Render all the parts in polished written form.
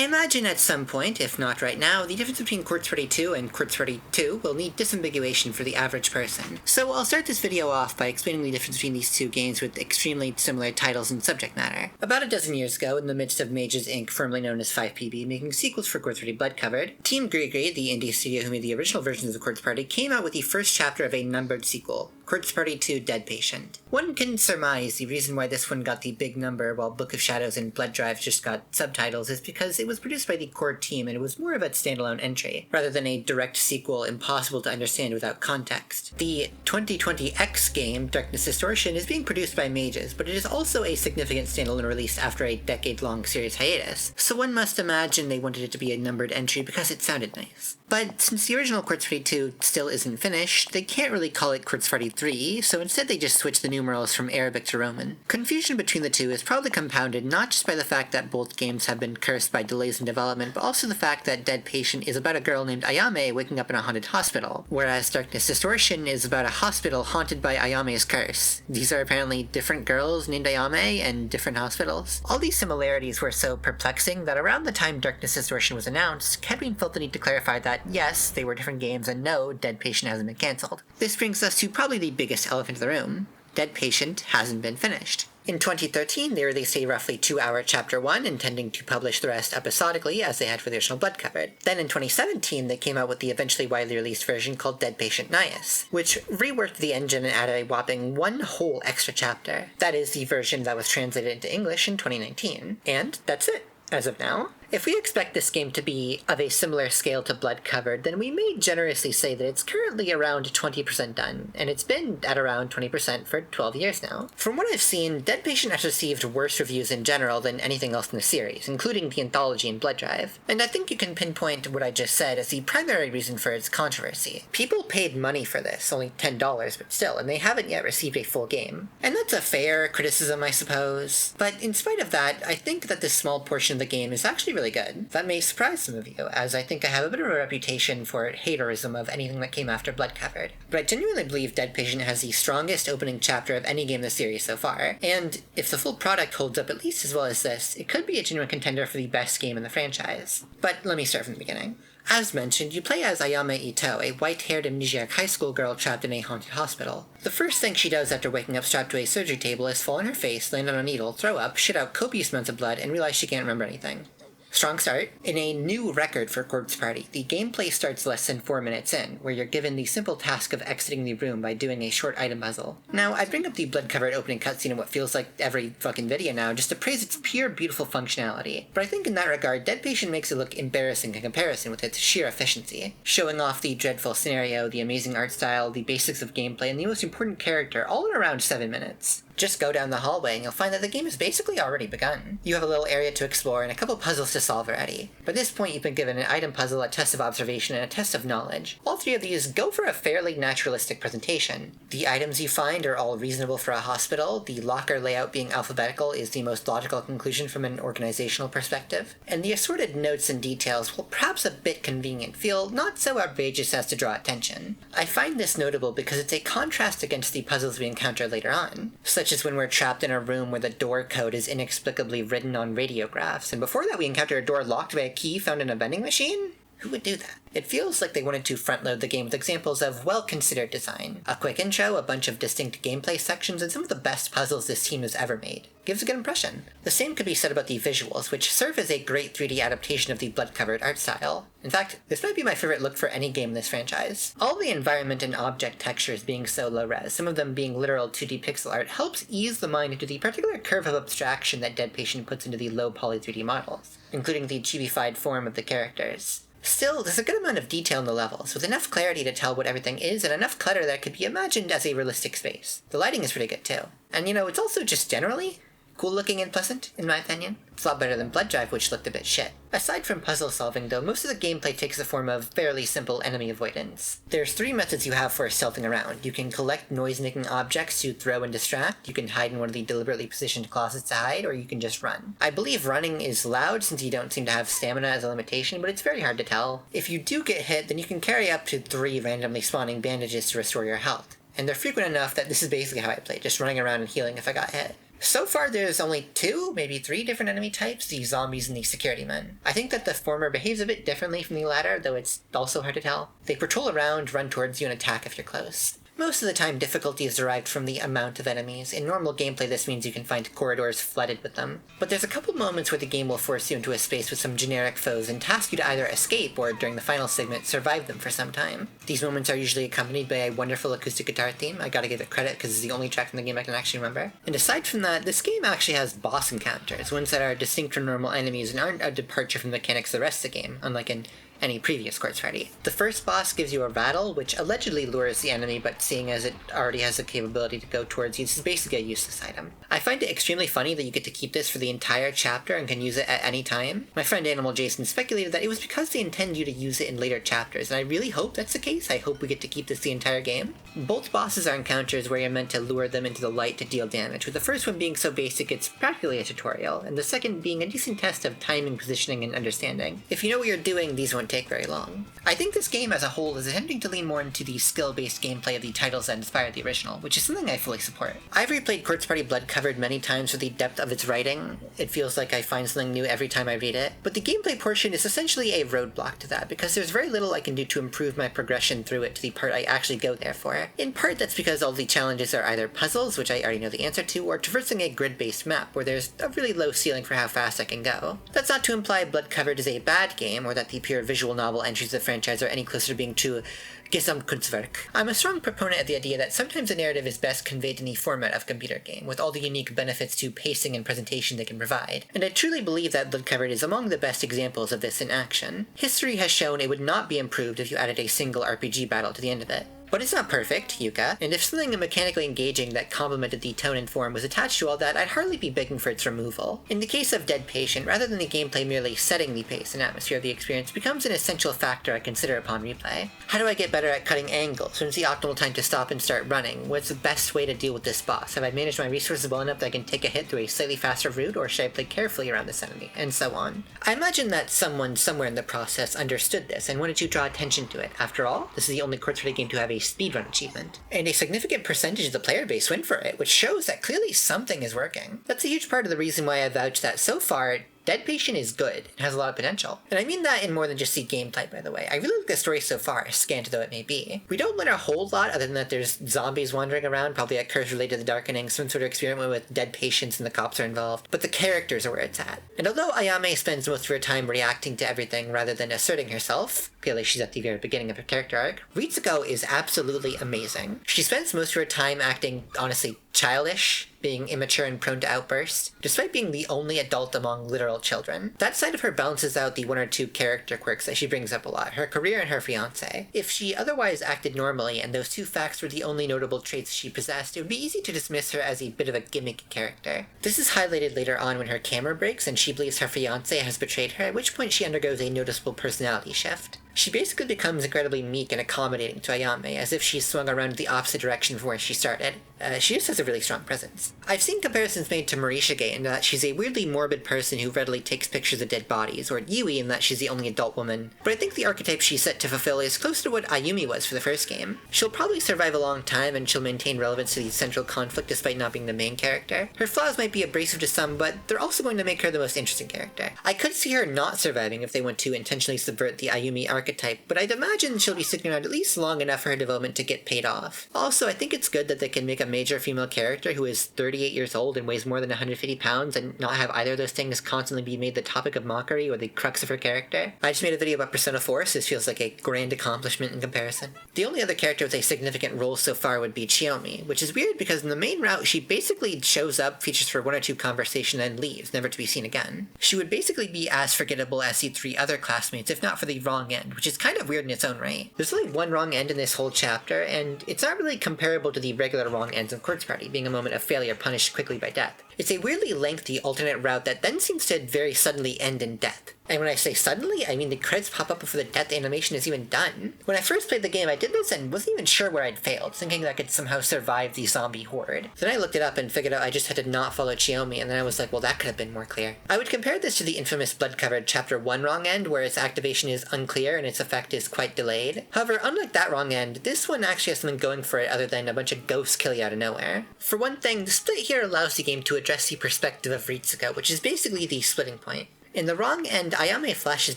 I imagine at some point, if not right now, the difference between Quartz Party 2 and Quartz Party 2 will need disambiguation for the average person. So I'll start this video off by explaining the difference between these two games with extremely similar titles and subject matter. About a dozen years ago, in the midst of Mages Inc., formerly known as 5PB, making sequels for Quartz Party Blood Covered, Team Grigri, the indie studio who made the original versions of Quartz Party, came out with the first chapter of a numbered sequel, Quartz Party 2 Dead Patient. One can surmise the reason why this one got the big number while Book of Shadows and Blood Drive just got subtitles is because it was produced by the core team and it was more of a standalone entry, rather than a direct sequel impossible to understand without context. The 2020 X game, Darkness Distortion, is being produced by Mages, but it is also a significant standalone release after a decade-long series hiatus, so one must imagine they wanted it to be a numbered entry because it sounded nice. But since the original Quartz Party 2 still isn't finished, they can't really call it Quartz Party 3, so instead they just switch the numerals from Arabic to Roman. Confusion between the two is probably compounded not just by the fact that both games have been cursed by delays in development, but also the fact that Dead Patient is about a girl named Ayame waking up in a haunted hospital, whereas Darkness Distortion is about a hospital haunted by Ayame's curse. These are apparently different girls named Ayame and different hospitals. All these similarities were so perplexing that around the time Darkness Distortion was announced, Kedwin felt the need to clarify that yes, they were different games and no, Dead Patient hasn't been cancelled. This brings us to probably the biggest elephant in the room. Dead Patient hasn't been finished. In 2013, they released a roughly 2-hour Chapter 1, intending to publish the rest episodically, as they had for the original Blood Covered. Then in 2017, they came out with the eventually widely released version called Dead Patient Nias, which reworked the engine and added a whopping one whole extra chapter. That is the version that was translated into English in 2019. And that's it, as of now. If we expect this game to be of a similar scale to Blood Covered, then we may generously say that it's currently around 20% done, and it's been at around 20% for 12 years now. From what I've seen, Dead Patient has received worse reviews in general than anything else in the series, including the anthology and Blood Drive. And I think you can pinpoint what I just said as the primary reason for its controversy. People paid money for this, only $10, but still, and they haven't yet received a full game. And that's a fair criticism, I suppose. But in spite of that, I think that this small portion of the game is actually really good. That may surprise some of you, as I think I have a bit of a reputation for haterism of anything that came after Blood Covered. But I genuinely believe Dead Patient has the strongest opening chapter of any game in the series so far, and if the full product holds up at least as well as this, it could be a genuine contender for the best game in the franchise. But let me start from the beginning. As mentioned, you play as Ayame Ito, a white-haired amnesiac high school girl trapped in a haunted hospital. The first thing she does after waking up strapped to a surgery table is fall on her face, land on a needle, throw up, shit out copious amounts of blood, and realize she can't remember anything. Strong start. In a new record for Quartz Party, the gameplay starts less than 4 minutes in, where you're given the simple task of exiting the room by doing a short item puzzle. Now, I bring up the Blood-covered opening cutscene in what feels like every fucking video now, just to praise its pure, beautiful functionality. But I think in that regard, Dead Patient makes it look embarrassing in comparison with its sheer efficiency, showing off the dreadful scenario, the amazing art style, the basics of gameplay, and the most important character, all in around 7 minutes. Just go down the hallway and you'll find that the game has basically already begun. You have a little area to explore and a couple puzzles to solve already. By this point you've been given an item puzzle, a test of observation, and a test of knowledge. All three of these go for a fairly naturalistic presentation. The items you find are all reasonable for a hospital, the locker layout being alphabetical is the most logical conclusion from an organizational perspective, and the assorted notes and details, while perhaps a bit convenient, feel not so outrageous as to draw attention. I find this notable because it's a contrast against the puzzles we encounter later on, such as when we're trapped in a room where the door code is inexplicably written on radiographs, and before that we encounter a door locked by a key found in a vending machine? Who would do that? It feels like they wanted to front-load the game with examples of well-considered design. A quick intro, a bunch of distinct gameplay sections, and some of the best puzzles this team has ever made. Gives a good impression. The same could be said about the visuals, which serve as a great 3D adaptation of the Blood-covered art style. In fact, this might be my favorite look for any game in this franchise. All the environment and object textures being so low-res, some of them being literal 2D pixel art, helps ease the mind into the particular curve of abstraction that Dead Patient puts into the low-poly 3D models, including the chibi-fied form of the characters. Still, there's a good amount of detail in the levels, with enough clarity to tell what everything is and enough clutter that it could be imagined as a realistic space. The lighting is pretty good too. And it's also just generally cool looking and pleasant, in my opinion. It's a lot better than Blood Drive, which looked a bit shit. Aside from puzzle solving though, most of the gameplay takes the form of fairly simple enemy avoidance. There's 3 methods you have for stealthing around. You can collect noise-making objects to throw and distract, you can hide in one of the deliberately positioned closets to hide, or you can just run. I believe running is allowed since you don't seem to have stamina as a limitation, but it's very hard to tell. If you do get hit, then you can carry up to 3 randomly spawning bandages to restore your health. And they're frequent enough that this is basically how I play, just running around and healing if I got hit. So far, there's only 2, maybe 3 different enemy types, the zombies and the security men. I think that the former behaves a bit differently from the latter, though it's also hard to tell. They patrol around, run towards you, and attack if you're close. Most of the time, difficulty is derived from the amount of enemies. In normal gameplay, this means you can find corridors flooded with them. But there's a couple moments where the game will force you into a space with some generic foes and task you to either escape or, during the final segment, survive them for some time. These moments are usually accompanied by a wonderful acoustic guitar theme. I gotta give it credit because it's the only track from the game I can actually remember. And aside from that, this game actually has boss encounters, ones that are distinct from normal enemies and aren't a departure from the mechanics of the rest of the game, unlike in any previous Quartz Party. The first boss gives you a rattle, which allegedly lures the enemy, but seeing as it already has the capability to go towards you, this is basically a useless item. I find it extremely funny that you get to keep this for the entire chapter and can use it at any time. My friend Animal Jason speculated that it was because they intend you to use it in later chapters, and I really hope that's the case. I hope we get to keep this the entire game. Both bosses are encounters where you're meant to lure them into the light to deal damage, with the first one being so basic it's practically a tutorial, and the second being a decent test of timing, positioning, and understanding. If you know what you're doing, these won't take very long. I think this game as a whole is attempting to lean more into the skill-based gameplay of the titles that inspired the original, which is something I fully support. I've replayed Quartz Party Blood Covered many times for the depth of its writing. It feels like I find something new every time I read it, but the gameplay portion is essentially a roadblock to that, because there's very little I can do to improve my progression through it to the part I actually go there for. In part, that's because all the challenges are either puzzles, which I already know the answer to, or traversing a grid-based map, where there's a really low ceiling for how fast I can go. That's not to imply Blood Covered is a bad game, or that the pure visual novel entries of the franchise are any closer to being true Gesamtkunstwerk. I'm a strong proponent of the idea that sometimes a narrative is best conveyed in the format of a computer game, with all the unique benefits to pacing and presentation they can provide, and I truly believe that Blood Covered is among the best examples of this in action. History has shown it would not be improved if you added a single RPG battle to the end of it. But it's not perfect, Yuka, and if something mechanically engaging that complemented the tone and form was attached to all that, I'd hardly be begging for its removal. In the case of Dead Patient, rather than the gameplay merely setting the pace and atmosphere of the experience becomes an essential factor I consider upon replay. How do I get better at cutting angles? When's the optimal time to stop and start running? What's the best way to deal with this boss? Have I managed my resources well enough that I can take a hit through a slightly faster route, or should I play carefully around this enemy? And so on. I imagine that someone somewhere in the process understood this and wanted to draw attention to it. After all, this is the only Quartz Party game to have a speedrun achievement. And a significant percentage of the player base went for it, which shows that clearly something is working. That's a huge part of the reason why I vouch that so far, Dead Patient is good. It has a lot of potential. And I mean that in more than just the gameplay, by the way. I really like the story so far, scant though it may be. We don't learn a whole lot other than that there's zombies wandering around, probably a curse related to the Darkening, some sort of experiment with dead patients and the cops are involved. But the characters are where it's at. And although Ayame spends most of her time reacting to everything rather than asserting herself, clearly she's at the very beginning of her character arc, Ritsuko is absolutely amazing. She spends most of her time acting, honestly, childish, being immature and prone to outbursts, despite being the only adult among literal children. That side of her balances out the one or two character quirks that she brings up a lot, her career and her fiancé. If she otherwise acted normally and those two facts were the only notable traits she possessed, it would be easy to dismiss her as a bit of a gimmicky character. This is highlighted later on when her camera breaks and she believes her fiancé has betrayed her, at which point she undergoes a noticeable personality shift. She basically becomes incredibly meek and accommodating to Ayame, as if she's swung around the opposite direction from where she started. She just has a really strong presence. I've seen comparisons made to Morishige in that she's a weirdly morbid person who readily takes pictures of dead bodies, or Yui in that she's the only adult woman, but I think the archetype she's set to fulfill is close to what Ayumi was for the first game. She'll probably survive a long time and she'll maintain relevance to the central conflict despite not being the main character. Her flaws might be abrasive to some, but they're also going to make her the most interesting character. I could see her not surviving if they want to intentionally subvert the Ayumi archetype, but I'd imagine she'll be sticking around at least long enough for her development to get paid off. Also, I think it's good that they can make a major female character who is 38 years old and weighs more than 150 pounds and not have either of those things constantly be made the topic of mockery or the crux of her character. I just made a video about Persona 4, so this feels like a grand accomplishment in comparison. The only other character with a significant role so far would be Chiyomi, which is weird because in the main route she basically shows up, features for one or two conversations, and leaves, never to be seen again. She would basically be as forgettable as the three other classmates, if not for the wrong end, which is kind of weird in its own right. There's only one wrong end in this whole chapter, and it's not really comparable to the regular wrong ends of Quartz Party, being a moment of failure punished quickly by death. It's a weirdly lengthy alternate route that then seems to very suddenly end in death. And when I say suddenly, I mean the credits pop up before the death animation is even done. When I first played the game, I did this and wasn't even sure where I'd failed, thinking that I could somehow survive the zombie horde. Then I looked it up and figured out I just had to not follow Chiyomi, and then I was like, well, that could have been more clear. I would compare this to the infamous Blood-covered Chapter 1 wrong end, where its activation is unclear and its effect is quite delayed. However, unlike that wrong end, this one actually has something going for it other than a bunch of ghosts kill you out of nowhere. For one thing, the split here allows the game to address address the perspective of Ritsuko, which is basically the splitting point. In the wrong end, Ayame flashes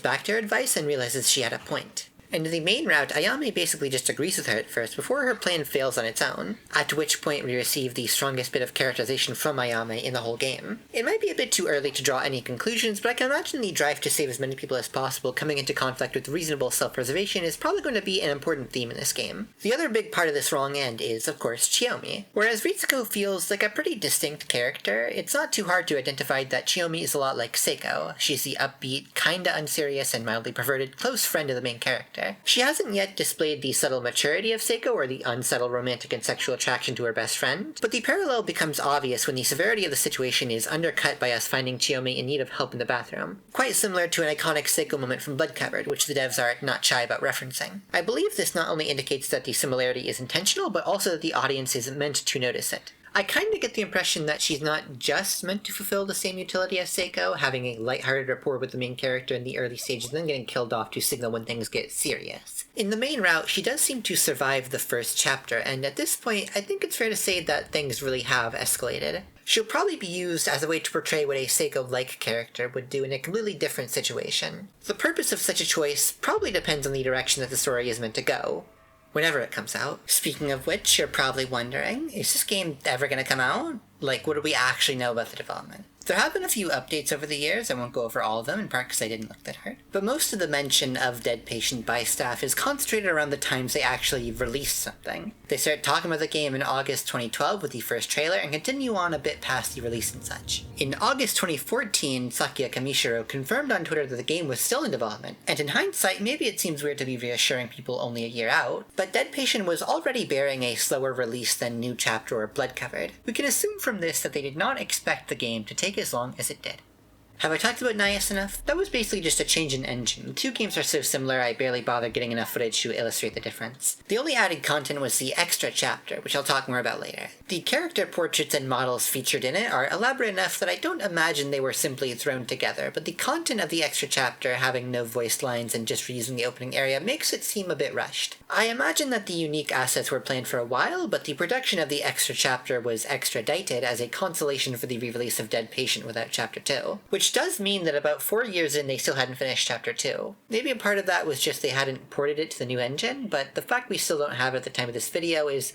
back to her advice and realizes she had a point. And in the main route, Ayame basically just agrees with her at first before her plan fails on its own, at which point we receive the strongest bit of characterization from Ayame in the whole game. It might be a bit too early to draw any conclusions, but I can imagine the drive to save as many people as possible coming into conflict with reasonable self-preservation is probably going to be an important theme in this game. The other big part of this wrong end is, of course, Chiyomi. Whereas Ritsuko feels like a pretty distinct character, it's not too hard to identify that Chiyomi is a lot like Seiko. She's the upbeat, kinda unserious, and mildly perverted close friend of the main character. She hasn't yet displayed the subtle maturity of Seiko or the unsubtle romantic and sexual attraction to her best friend, but the parallel becomes obvious when the severity of the situation is undercut by us finding Chiyomi in need of help in the bathroom. Quite similar to an iconic Seiko moment from Blood Covered, which the devs are not shy about referencing. I believe this not only indicates that the similarity is intentional, but also that the audience is meant to notice it. I kinda get the impression that she's not just meant to fulfill the same utility as Seiko, having a lighthearted rapport with the main character in the early stages and then getting killed off to signal when things get serious. In the main route, she does seem to survive the first chapter, and at this point, I think it's fair to say that things really have escalated. She'll probably be used as a way to portray what a Seiko-like character would do in a completely different situation. The purpose of such a choice probably depends on the direction that the story is meant to go, whenever it comes out. Speaking of which, you're probably wondering, is this game ever going to come out? Like, what do we actually know about the development? There have been a few updates over the years. I won't go over all of them, in part because I didn't look that hard. But most of the mention of Dead Patient by staff is concentrated around the times they actually released something. They start talking about the game in August 2012 with the first trailer, and continue on a bit past the release and such. In August 2014, Sakuya Kamishiro confirmed on Twitter that the game was still in development, and in hindsight, maybe it seems weird to be reassuring people only a year out, but Dead Patient was already bearing a slower release than New Chapter or Blood Covered. We can assume from this that they did not expect the game to take as long as it did. Have I talked about Nias enough? That was basically just a change in engine. The two games are so similar I barely bother getting enough footage to illustrate the difference. The only added content was the extra chapter, which I'll talk more about later. The character portraits and models featured in it are elaborate enough that I don't imagine they were simply thrown together, but the content of the extra chapter, having no voiced lines and just reusing the opening area, makes it seem a bit rushed. I imagine that the unique assets were planned for a while, but the production of the extra chapter was extradited as a consolation for the re-release of Dead Patient without Chapter 2, which does mean that about 4 years in they still hadn't finished Chapter 2. Maybe a part of that was just they hadn't ported it to the new engine, but the fact we still don't have it at the time of this video is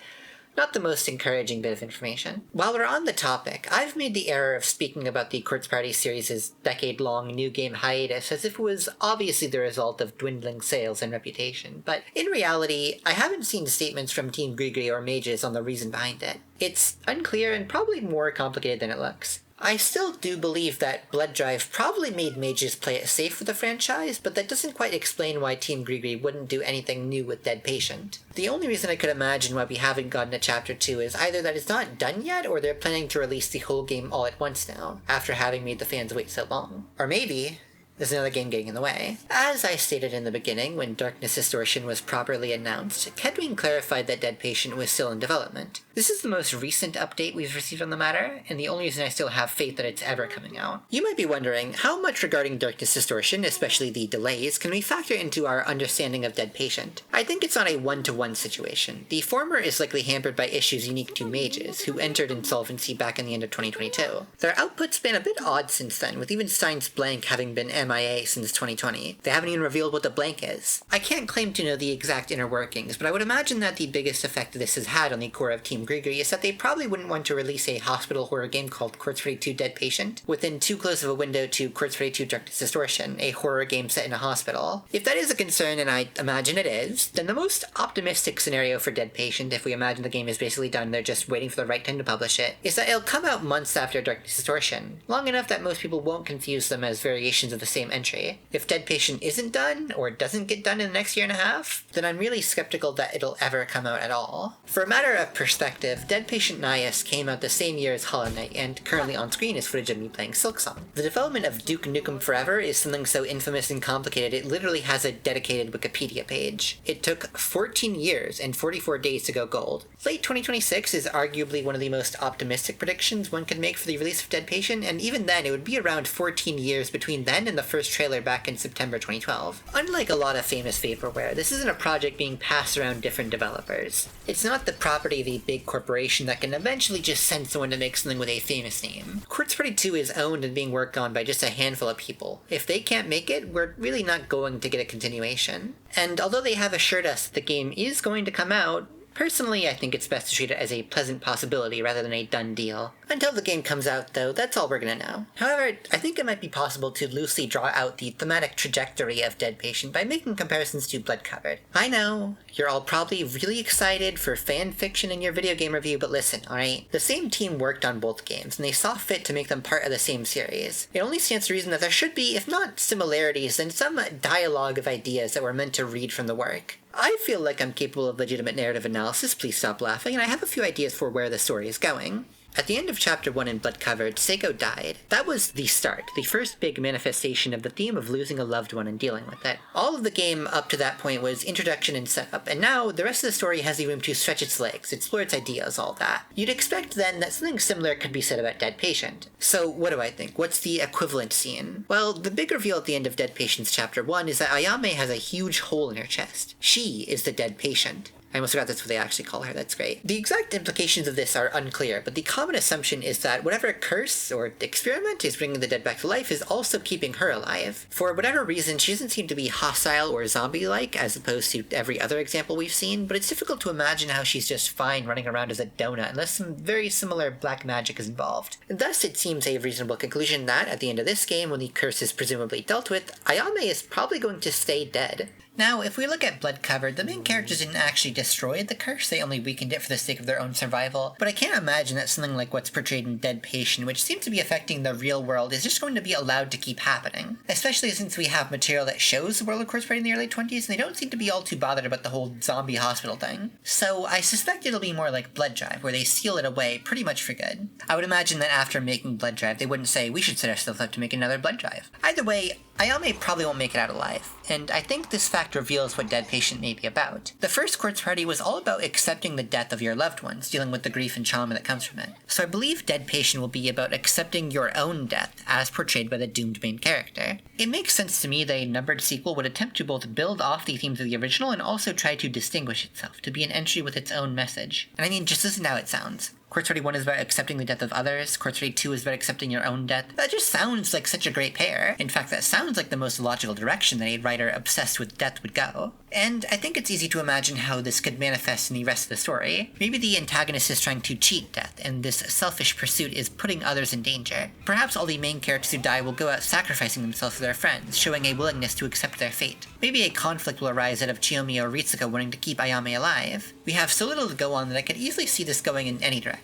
not the most encouraging bit of information. While we're on the topic, I've made the error of speaking about the Quartz Party series' decade-long new game hiatus as if it was obviously the result of dwindling sales and reputation, but in reality, I haven't seen statements from Team Grigri or Mages on the reason behind it. It's unclear and probably more complicated than it looks. I still do believe that Blood Drive probably made Mages play it safe for the franchise, but that doesn't quite explain why Team Grigri wouldn't do anything new with Dead Patient. The only reason I could imagine why we haven't gotten a Chapter 2 is either that it's not done yet, or they're planning to release the whole game all at once now, after having made the fans wait so long. Or maybe there's another game getting in the way. As I stated in the beginning, when Darkness Distortion was properly announced, Kedwin clarified that Dead Patient was still in development. This is the most recent update we've received on the matter, and the only reason I still have faith that it's ever coming out. You might be wondering, how much regarding Darkness Distortion, especially the delays, can we factor into our understanding of Dead Patient? I think it's not a one-to-one situation. The former is likely hampered by issues unique to Mages, who entered insolvency back in the end of 2022. Their output's been a bit odd since then, with even Science Blank having been MIA since 2020. They haven't even revealed what the blank is. I can't claim to know the exact inner workings, but I would imagine that the biggest effect this has had on the core of Team Grigri is that they probably wouldn't want to release a hospital horror game called Quartz Party 2 Dead Patient within too close of a window to Quartz Party 2 Darkness Distortion, a horror game set in a hospital. If that is a concern, and I imagine it is, then the most optimistic scenario for Dead Patient, if we imagine the game is basically done, they're just waiting for the right time to publish it, is that it'll come out months after Darkness Distortion, long enough that most people won't confuse them as variations of the same entry. If Dead Patient isn't done, or doesn't get done in the next year and a half, then I'm really skeptical that it'll ever come out at all. For a matter of perspective, Dead Patient Nias came out the same year as Hollow Knight, and currently on screen is footage of me playing Silksong. The development of Duke Nukem Forever is something so infamous and complicated it literally has a dedicated Wikipedia page. It took 14 years and 44 days to go gold. Late 2026 is arguably one of the most optimistic predictions one could make for the release of Dead Patient, and even then it would be around 14 years between then and the first trailer back in September 2012. Unlike a lot of famous vaporware, this isn't a project being passed around different developers. It's not the property of a big big corporation that can eventually just send someone to make something with a famous name. Quartz Party 2 is owned and being worked on by just a handful of people. If they can't make it, we're really not going to get a continuation. And although they have assured us that the game is going to come out, personally, I think it's best to treat it as a pleasant possibility rather than a done deal. Until the game comes out, though, that's all we're gonna know. However, I think it might be possible to loosely draw out the thematic trajectory of Dead Patient by making comparisons to Blood Covered. I know, you're all probably really excited for fan fiction in your video game review, but listen, alright? The same team worked on both games, and they saw fit to make them part of the same series. It only stands to reason that there should be, if not similarities, then some dialogue of ideas that were meant to read from the work. I feel like I'm capable of legitimate narrative analysis, please stop laughing, and I have a few ideas for where the story is going. At the end of Chapter 1 in Blood Covered, Seiko died. That was the start, the first big manifestation of the theme of losing a loved one and dealing with it. All of the game up to that point was introduction and setup, and now the rest of the story has the room to stretch its legs, explore its ideas, all that. You'd expect then that something similar could be said about Dead Patient. So what do I think? What's the equivalent scene? Well, the big reveal at the end of Dead Patient's Chapter 1 is that Ayame has a huge hole in her chest. She is the dead patient. I almost forgot that's what they actually call her, that's great. The exact implications of this are unclear, but the common assumption is that whatever curse or experiment is bringing the dead back to life is also keeping her alive. For whatever reason, she doesn't seem to be hostile or zombie-like, as opposed to every other example we've seen, but it's difficult to imagine how she's just fine running around as a donut unless some very similar black magic is involved. And thus, it seems a reasonable conclusion that, at the end of this game, when the curse is presumably dealt with, Ayame is probably going to stay dead. Now, if we look at Blood Covered, the main characters didn't actually destroy the curse, they only weakened it for the sake of their own survival, but I can't imagine that something like what's portrayed in Dead Patient, which seems to be affecting the real world, is just going to be allowed to keep happening. Especially since we have material that shows the world of Quartz Party in the early 20s, and they don't seem to be all too bothered about the whole zombie hospital thing. So I suspect it'll be more like Blood Drive, where they seal it away pretty much for good. I would imagine that after making Blood Drive, they wouldn't say, we should set ourselves up to make another Blood Drive. Either way, Ayame probably won't make it out alive, and I think this fact reveals what Dead Patient may be about. The first Quartz Party was all about accepting the death of your loved ones, dealing with the grief and trauma that comes from it. So I believe Dead Patient will be about accepting your own death, as portrayed by the doomed main character. It makes sense to me that a numbered sequel would attempt to both build off the themes of the original and also try to distinguish itself, to be an entry with its own message. And I mean, just listen to how it sounds. Quartz Party 1 is about accepting the death of others, Quartz Party 2 is about accepting your own death. That just sounds like such a great pair. In fact, that sounds like the most logical direction that a writer obsessed with death would go. And I think it's easy to imagine how this could manifest in the rest of the story. Maybe the antagonist is trying to cheat death, and this selfish pursuit is putting others in danger. Perhaps all the main characters who die will go out sacrificing themselves for their friends, showing a willingness to accept their fate. Maybe a conflict will arise out of Chiyomi or Ritsuko wanting to keep Ayame alive. We have so little to go on that I could easily see this going in any direction.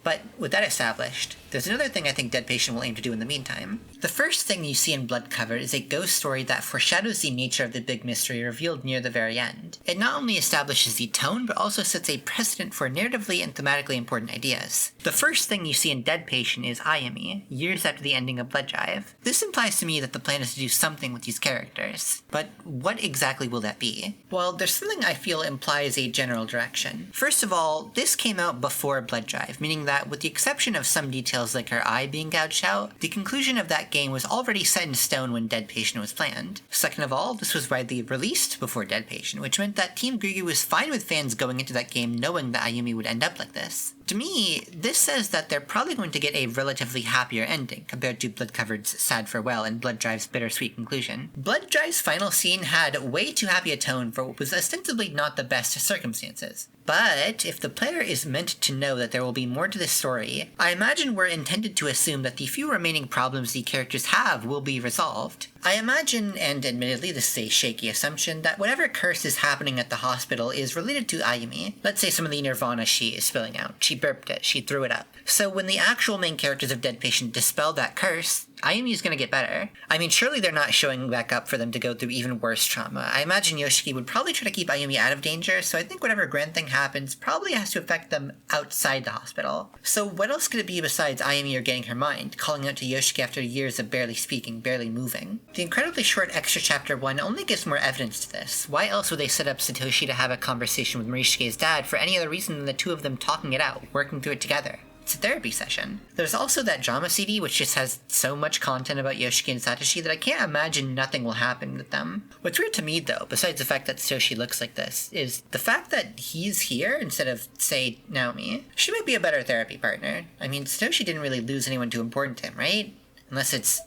But with that established, there's another thing I think Dead Patient will aim to do in the meantime. The first thing you see in Blood Covered is a ghost story that foreshadows the nature of the big mystery revealed near the very end. It not only establishes the tone, but also sets a precedent for narratively and thematically important ideas. The first thing you see in Dead Patient is Ayame, years after the ending of Blood Drive. This implies to me that the plan is to do something with these characters. But what exactly will that be? Well, there's something I feel implies a general direction. First of all, this came out before Blood Drive, meaning that with the exception of some details like her eye being gouged out, the conclusion of that game was already set in stone when Dead Patient was planned. Second of all, this was widely released before Dead Patient, which meant that Team Gugu was fine with fans going into that game knowing that Ayumi would end up like this. To me, this says that they're probably going to get a relatively happier ending compared to Blood Covered's sad farewell and Blood Drive's bittersweet conclusion. Blood Drive's final scene had way too happy a tone for what was ostensibly not the best of circumstances. But if the player is meant to know that there will be more to this story, I imagine we're intended to assume that the few remaining problems the characters have will be resolved. I imagine, and admittedly this is a shaky assumption, that whatever curse is happening at the hospital is related to Ayumi. Let's say some of the nirvana she is spilling out. She burped it, she threw it up. So when the actual main characters of Dead Patient dispel that curse, Ayumi is going to get better. I mean, surely they're not showing back up for them to go through even worse trauma. I imagine Yoshiki would probably try to keep Ayumi out of danger, so I think whatever grand thing happens probably has to affect them outside the hospital. So what else could it be besides Ayumi regaining her mind, calling out to Yoshiki after years of barely speaking, barely moving? The incredibly short extra chapter 1 only gives more evidence to this. Why else would they set up Satoshi to have a conversation with Morishike's dad for any other reason than the two of them talking it out, working through it together? it's a therapy session. There's also that drama CD, which just has so much content about Yoshiki and Satoshi that I can't imagine nothing will happen with them. What's weird to me, though, besides the fact that Satoshi looks like this, is the fact that he's here instead of, say, Naomi. She might be a better therapy partner. I mean, Satoshi didn't really lose anyone too important to him, right? Unless it's...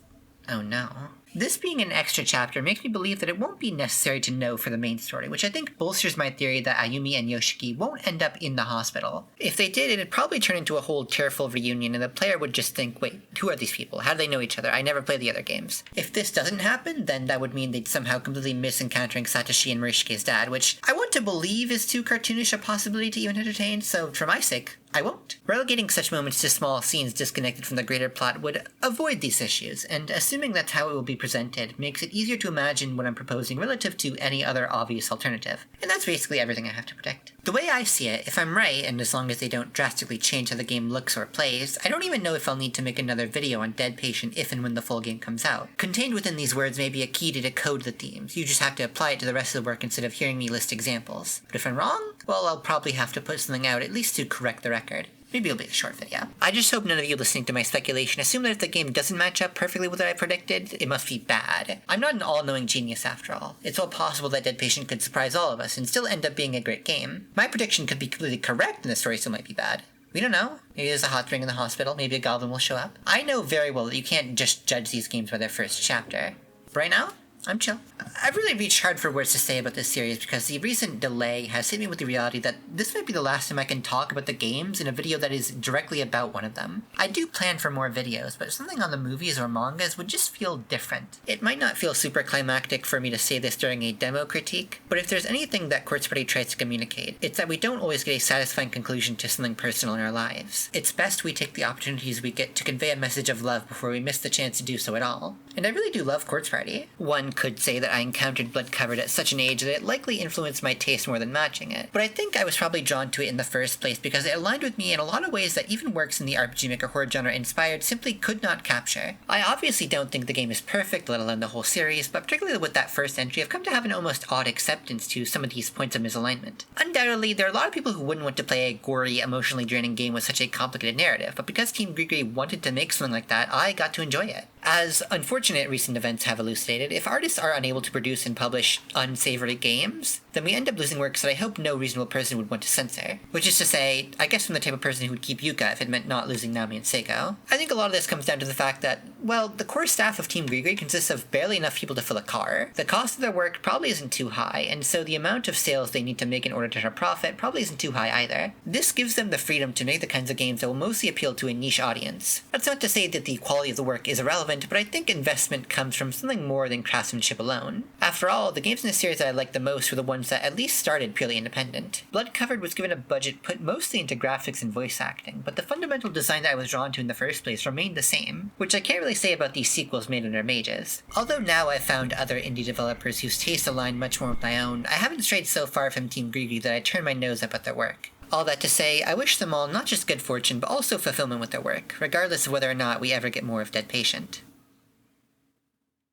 oh no. This being an extra chapter makes me believe that it won't be necessary to know for the main story, which I think bolsters my theory that Ayumi and Yoshiki won't end up in the hospital. If they did, it'd probably turn into a whole tearful reunion and the player would just think, wait, who are these people? How do they know each other? I never played the other games. If this doesn't happen, then that would mean they'd somehow completely miss encountering Satoshi and Murashike's dad, which I want to believe is too cartoonish a possibility to even entertain, so for my sake, I won't. Relegating such moments to small scenes disconnected from the greater plot would avoid these issues, and assuming that's how it will be presented makes it easier to imagine what I'm proposing relative to any other obvious alternative. And that's basically everything I have to predict. The way I see it, if I'm right, and as long as they don't drastically change how the game looks or plays, I don't even know if I'll need to make another video on Dead Patient if and when the full game comes out. Contained within these words may be a key to decode the themes. You just have to apply it to the rest of the work instead of hearing me list examples. But if I'm wrong, well, I'll probably have to put something out at least to correct the record. Maybe it'll be a short video. I just hope none of you listening to my speculation assume that if the game doesn't match up perfectly with what I predicted, it must be bad. I'm not an all-knowing genius after all. It's all possible that Dead Patient could surprise all of us and still end up being a great game. My prediction could be completely correct and the story still might be bad. We don't know. Maybe there's a hot spring in the hospital, maybe a goblin will show up. I know very well that you can't just judge these games by their first chapter. But right now, I'm chill. I've really reached hard for words to say about this series because the recent delay has hit me with the reality that this might be the last time I can talk about the games in a video that is directly about one of them. I do plan for more videos, but something on the movies or mangas would just feel different. It might not feel super climactic for me to say this during a demo critique, but if there's anything that Quartz Party tries to communicate, it's that we don't always get a satisfying conclusion to something personal in our lives. It's best we take the opportunities we get to convey a message of love before we miss the chance to do so at all. And I really do love Quartz Party. One could say that I encountered Blood Covered at such an age that it likely influenced my taste more than matching it, but I think I was probably drawn to it in the first place because it aligned with me in a lot of ways that even works in the RPG Maker horror genre inspired simply could not capture. I obviously don't think the game is perfect, let alone the whole series, but particularly with that first entry, I've come to have an almost odd acceptance to some of these points of misalignment. Undoubtedly, there are a lot of people who wouldn't want to play a gory, emotionally draining game with such a complicated narrative, but because Team Grigri wanted to make something like that, I got to enjoy it. As unfortunate recent events have elucidated, if artists are unable to produce and publish unsavory games, then we end up losing works that I hope no reasonable person would want to censor. Which is to say, I guess I'm the type of person who would keep Yuka if it meant not losing Nami and Seiko. I think a lot of this comes down to the fact that, well, the core staff of Team Grigri consists of barely enough people to fill a car, the cost of their work probably isn't too high, and so the amount of sales they need to make in order to turn a profit probably isn't too high either. This gives them the freedom to make the kinds of games that will mostly appeal to a niche audience. That's not to say that the quality of the work is irrelevant, but I think investment comes from something more than craftsmanship alone. After all, the games in the series that I liked the most were the ones that at least started purely independent. Blood Covered was given a budget put mostly into graphics and voice acting, but the fundamental design that I was drawn to in the first place remained the same, which I can't really say about these sequels made under mages. Although now I've found other indie developers whose tastes align much more with my own, I haven't strayed so far from Team Grigri that I turn my nose up at their work. All that to say, I wish them all not just good fortune, but also fulfillment with their work, regardless of whether or not we ever get more of Dead Patient.